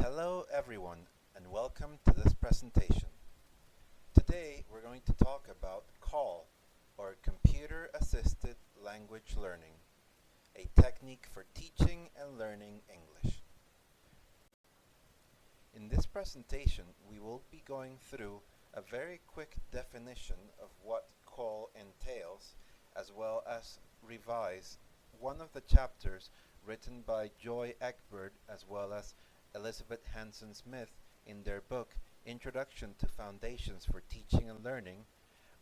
Hello everyone and welcome to this presentation. Today we're going to talk about CALL, or Computer Assisted Language Learning, a technique for teaching and learning English. In this presentation we will be going through a very quick definition of what CALL entails, as well as revise one of the chapters written by Joy Eckberg as well as Elizabeth Hanson Smith in their book Introduction to Foundations for Teaching and Learning,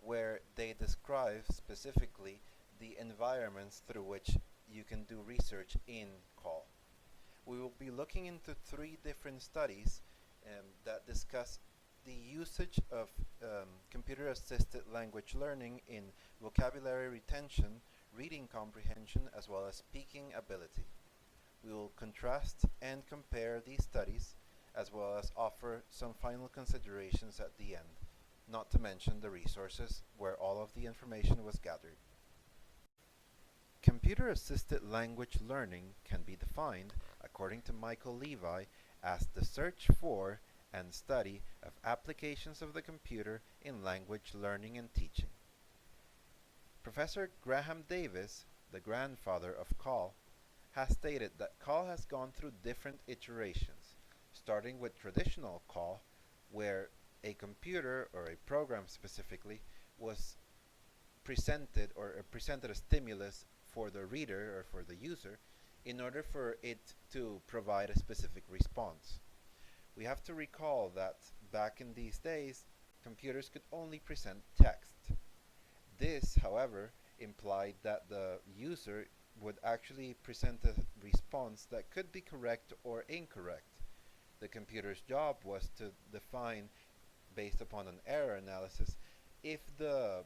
where they describe specifically the environments through which you can do research in CALL. We will be looking into three different studies that discuss the usage of computer-assisted language learning in vocabulary retention, reading comprehension, as well as speaking ability. We will contrast and compare these studies, as well as offer some final considerations at the end, not to mention the resources where all of the information was gathered. Computer-assisted language learning can be defined, according to Michael Levi, as the search for and study of applications of the computer in language learning and teaching. Professor Graham Davis, the grandfather of CALL, has stated that CALL has gone through different iterations, starting with traditional CALL, where a computer or a program specifically was presented a stimulus for the reader or for the user in order for it to provide a specific response. We have to recall that back in these days, computers could only present text. This, however, implied that the user would actually present a response that could be correct or incorrect. The computer's job was to define, based upon an error analysis, if the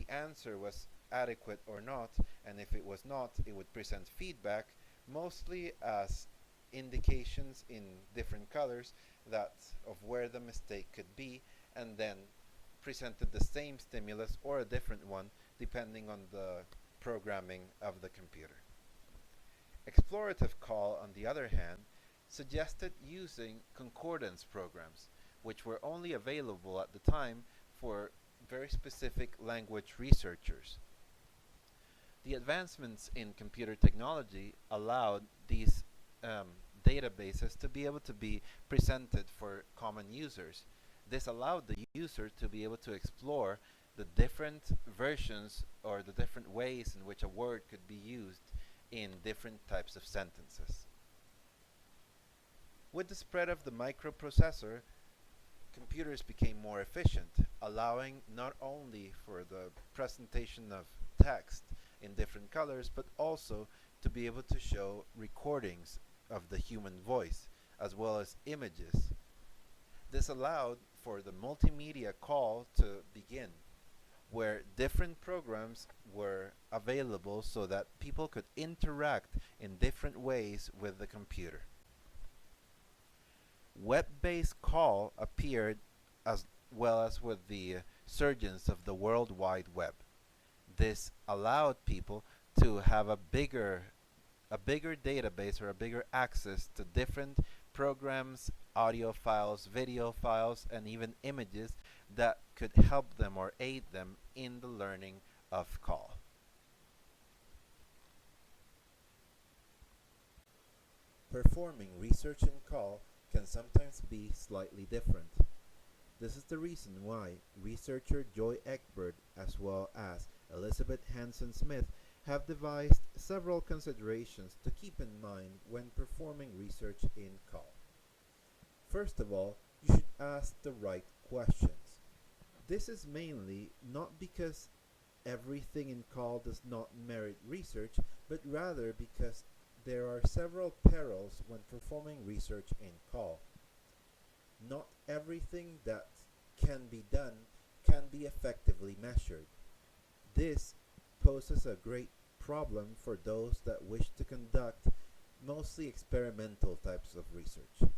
answer was adequate or not, and if it was not, it would present feedback, mostly as indications in different colors of where the mistake could be, and then presented the same stimulus or a different one depending on the programming of the computer. Explorative CALL, on the other hand, suggested using concordance programs, which were only available at the time for very specific language researchers. The advancements in computer technology allowed these databases to be able to be presented for common users. This allowed the user to be able to explore the different versions or the different ways in which a word could be used in different types of sentences. With the spread of the microprocessor, computers became more efficient, allowing not only for the presentation of text in different colors, but also to be able to show recordings of the human voice, as well as images. This allowed for the multimedia CALL to begin, where different programs were available so that people could interact in different ways with the computer. Web-based CALL appeared as well as with the surgence of the World Wide Web. This allowed people to have a bigger database or a bigger access to different programs, audio files, video files, and even images that could help them or aid them in the learning of CALL. Performing research in CALL can sometimes be slightly different. This is the reason why researcher Joy Eckberg as well as Elizabeth Hanson Smith have devised several considerations to keep in mind when performing research in CALL. First of all, you should ask the right questions. This is mainly not because everything in CALL does not merit research, but rather because there are several perils when performing research in CALL. Not everything that can be done can be effectively measured. This poses a great problem for those that wish to conduct mostly experimental types of research.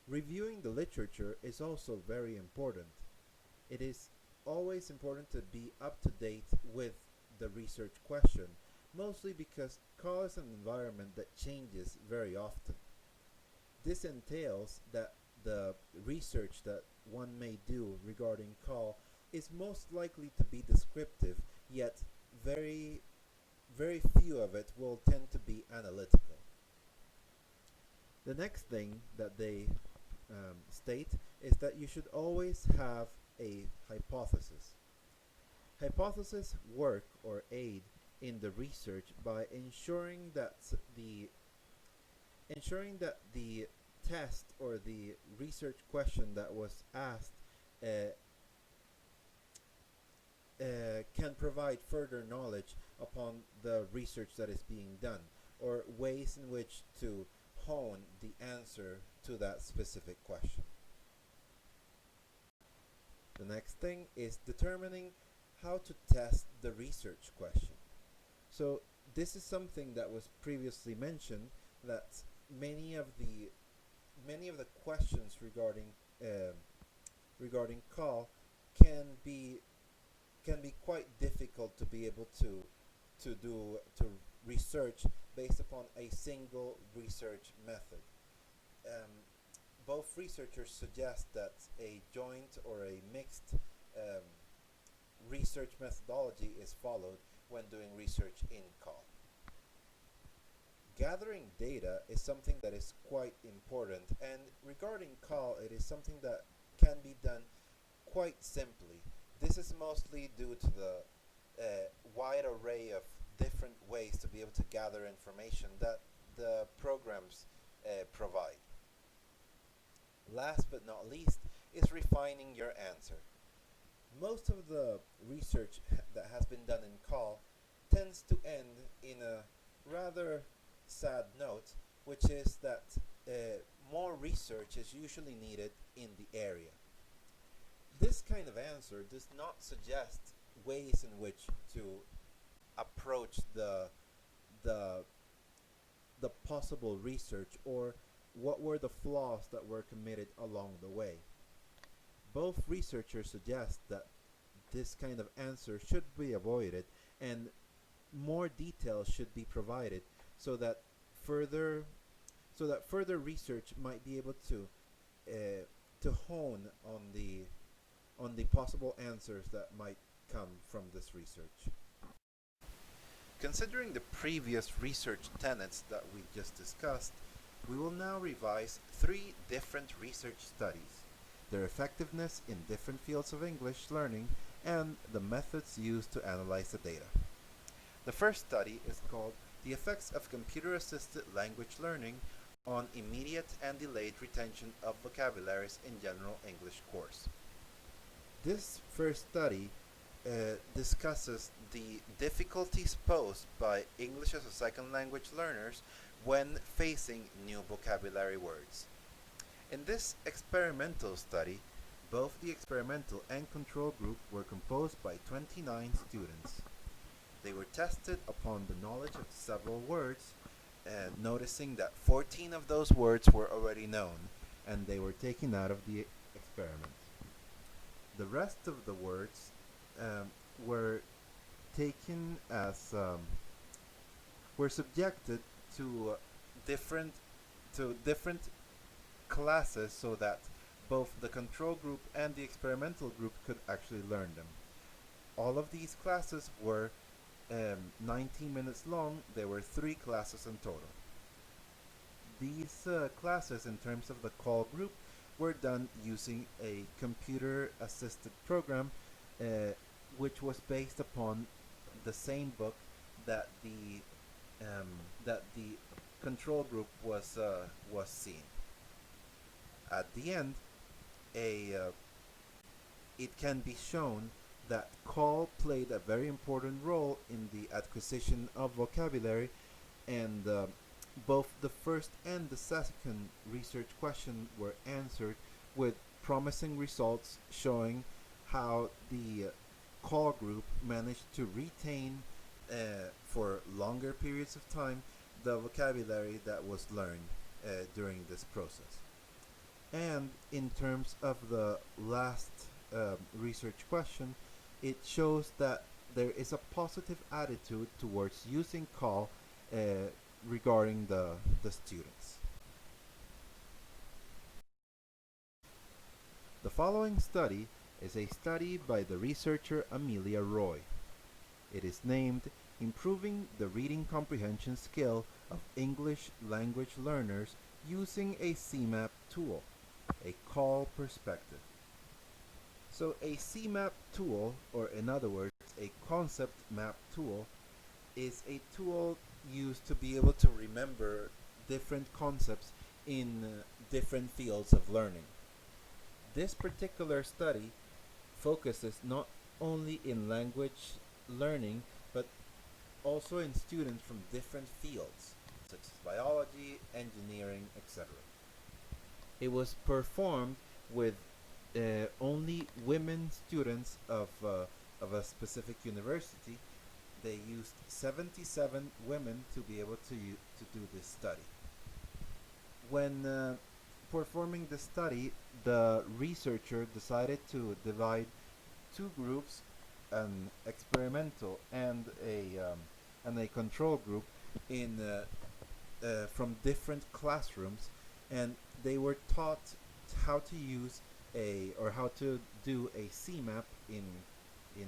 Reviewing the literature is also very important. It is always important to be up to date with the research question, mostly because CALL is an environment that changes very often. This entails that the research that one may do regarding call is most likely to be descriptive, yet very, very few of it will tend to be analytical. The next thing that they state is that you should always have a hypothesis. Hypotheses work or aid in the research by ensuring that the test or the research question that was asked uh, can provide further knowledge upon the research that is being done, or ways in which to hone the answer to that specific question. The next thing is determining how to test the research question. So this is something that was previously mentioned, that many of the questions regarding call can be quite difficult to be able to research based upon a single research method. Um, Both researchers suggest that a joint or a mixed um, research methodology is followed when doing research in call. Gathering data is something that is quite important, and regarding call, it is something that can be done quite simply. This is mostly due to the wide array of different ways to be able to gather information that the programs provide. Last but not least is refining your answer. Most of the research that has been done in call tends to end in a rather sad note, which is that more research is usually needed in the area. This kind of answer does not suggest ways in which to approach the the possible research, or what were the flaws that were committed along the way. Both researchers suggest that this kind of answer should be avoided, and more details should be provided so that further further research might be able to hone on the possible answers that might come from this research. Considering the previous research tenets that we just discussed, we will now revise 3 different research studies, their effectiveness in different fields of English learning, and the methods used to analyze the data. The first study is called The Effects of Computer-Assisted Language Learning on Immediate and Delayed Retention of Vocabularies in General English Course. This first study discusses the difficulties posed by English as a second language learners when facing new vocabulary words. In this experimental study, both the experimental and control group were composed by 29 students. They were tested upon the knowledge of several words, noticing that 14 of those words were already known, and they were taken out of the experiment. The rest of the words were taken as were subjected to different classes, so that both the control group and the experimental group could actually learn them. All of these classes were 19 minutes long. There were 3 classes in total. These classes, in terms of the call group, were done using a computer-assisted program, which was based upon the same book that the control group was seeing. At the end, it can be shown that call played a very important role in the acquisition of vocabulary, and both the first and the second research question were answered with promising results, showing how the call group managed to retain for longer periods of time the vocabulary that was learned during this process. And in terms of the last research question, it shows that there is a positive attitude towards using call regarding the students. following study is a study by the researcher Amelia Roy. It is named Improving the Reading Comprehension Skill of English Language Learners Using a Cmap Tool, a Call Perspective. So a Cmap tool, or in other words, a concept map tool, is a tool used to be able to remember different concepts in different fields of learning. This particular study focuses not only in language learning, but also in students from different fields, such as biology, engineering, etc. It was performed with only women students of a specific university. They used 77 women to be able to do this study. When performing the study, the researcher decided to divide two groups, an experimental and a control group, in from different classrooms, and they were taught how to use how to do a Cmap in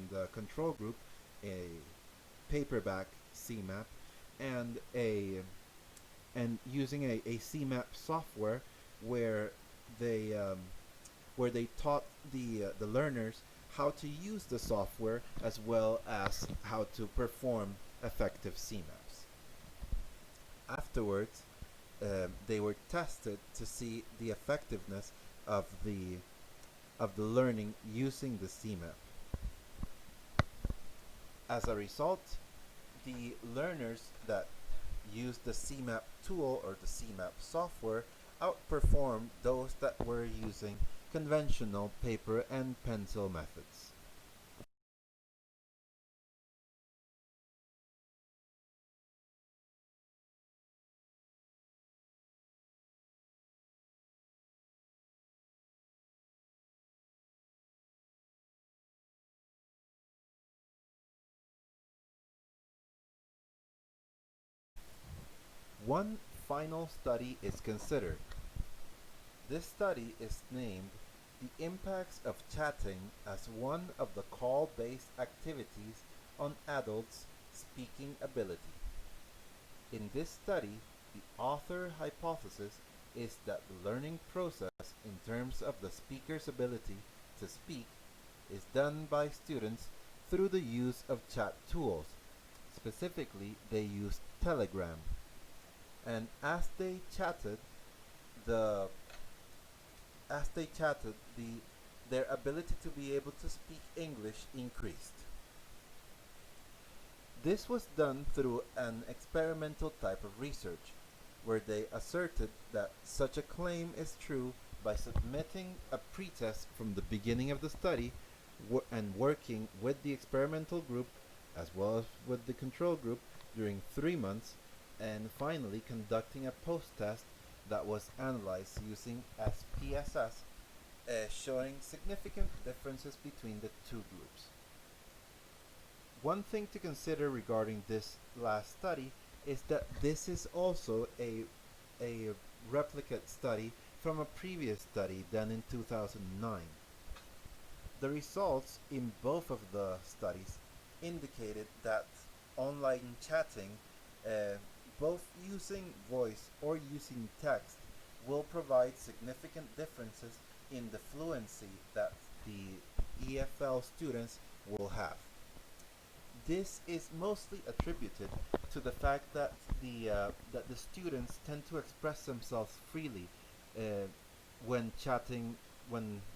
the control group, a paperback Cmap, and using a Cmap software where they taught the learners how to use the software as well as how to perform effective Cmaps. Afterwards, they were tested to see the effectiveness of the learning using the Cmap. As a result, the learners that used the Cmap tool or the Cmap software outperformed those that were using conventional paper and pencil methods. One final study is considered. This study is named The Impacts of Chatting as One of the Call-Based Activities on Adults' Speaking Ability. In this study, the author hypothesis is that the learning process in terms of the speaker's ability to speak is done by students through the use of chat tools. Specifically, they used Telegram. And as they chatted, their ability to be able to speak English increased. This was done through an experimental type of research, where they asserted that such a claim is true by submitting a pretest from the beginning of the study and working with the experimental group as well as with the control group during 3 months, and finally conducting a post-test that was analyzed using SPSS, showing significant differences between the two groups. One thing to consider regarding this last study is that this is also a replicate study from a previous study done in 2009. The results in both of the studies indicated that online chatting, both using voice or using text, will provide significant differences in the fluency that the EFL students will have. This is mostly attributed to the fact that the students tend to express themselves freely when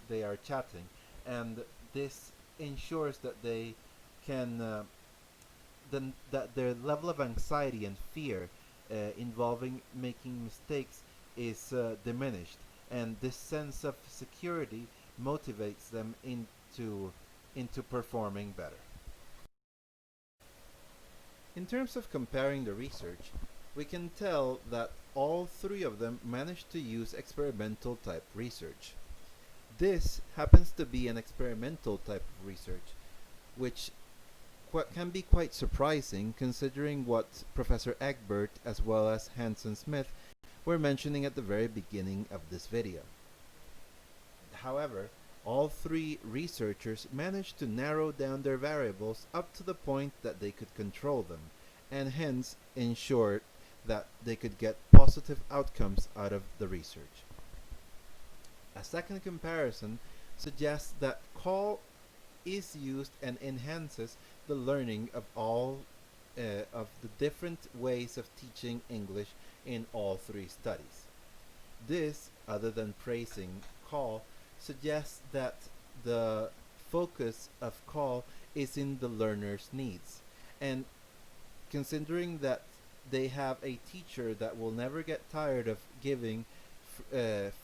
they are chatting, and this ensures that they can that their level of anxiety and fear involving making mistakes is diminished, and this sense of security motivates them into performing better. In terms of comparing the research, we can tell that all three of them managed to use experimental type research. This happens to be an experimental type of research, which can be quite surprising considering what Professor Egbert as well as Hanson Smith were mentioning at the very beginning of this video. However, All three researchers managed to narrow down their variables up to the point that they could control them, and hence ensured that they could get positive outcomes out of the research. A second comparison suggests that call is used and enhances the learning of all of the different ways of teaching English in all three studies. This, other than praising call, suggests that the focus of call is in the learner's needs. And considering that they have a teacher that will never get tired of giving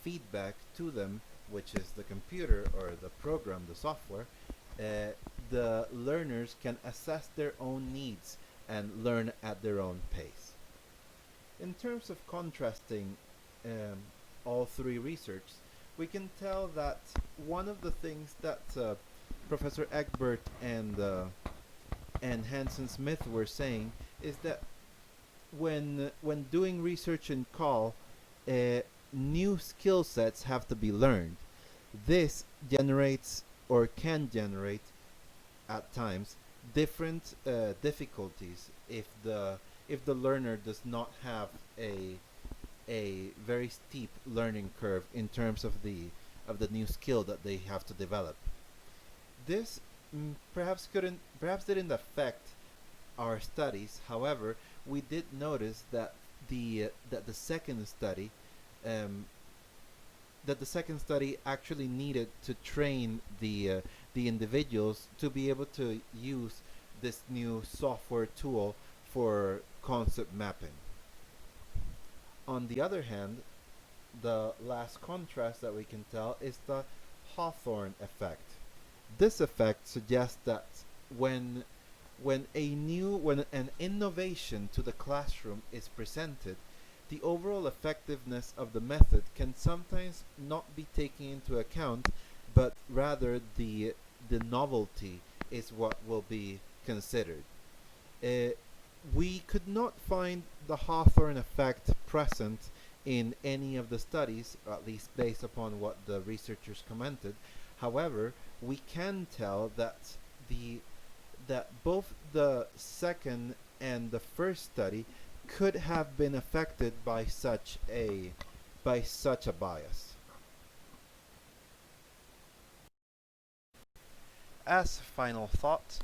feedback to them, which is the computer or the program, the software, the learners can assess their own needs and learn at their own pace. In terms of contrasting all three research, we can tell that one of the things that Professor Egbert and Hansen Smith were saying is that when doing research in call, new skill sets have to be learned. This generates or can generate at times different difficulties if the learner does not have a very steep learning curve in terms of the new skill that they have to develop. This perhaps didn't affect our studies. However, we did notice that the second study actually needed to train the individuals to be able to use this new software tool for concept mapping. On the other hand, the last contrast that we can tell is the Hawthorne effect. This effect suggests that when an innovation to the classroom is presented, the overall effectiveness of the method can sometimes not be taken into account, but rather the novelty is what will be considered. We could not find the Hawthorne effect present in any of the studies, or at least based upon what the researchers commented. However, we can tell that both the second and the first study could have been affected by such a bias. As final thought,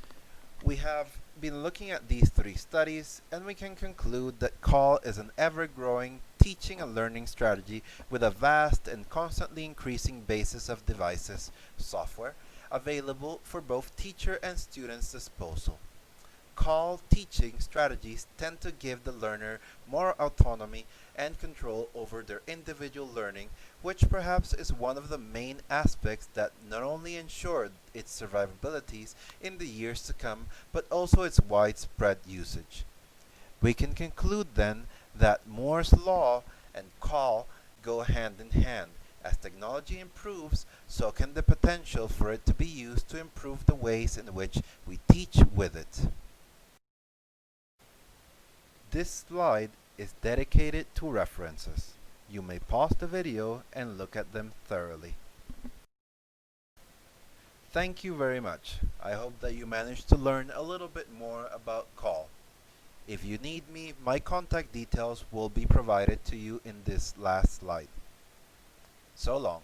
we have been looking at these three studies, and we can conclude that CALL is an ever-growing teaching and learning strategy with a vast and constantly increasing basis of devices, software, available for both teacher and students' disposal. CALL teaching strategies tend to give the learner more autonomy and control over their individual learning, which perhaps is one of the main aspects that not only ensure its survivabilities in the years to come, but also its widespread usage. We can conclude then that Moore's law and CALL go hand in hand. As technology improves, so can the potential for it to be used to improve the ways in which we teach with it. This slide is dedicated to references. You may pause the video and look at them thoroughly. Thank you very much. I hope that you managed to learn a little bit more about CALL. If you need me, my contact details will be provided to you in this last slide. So long.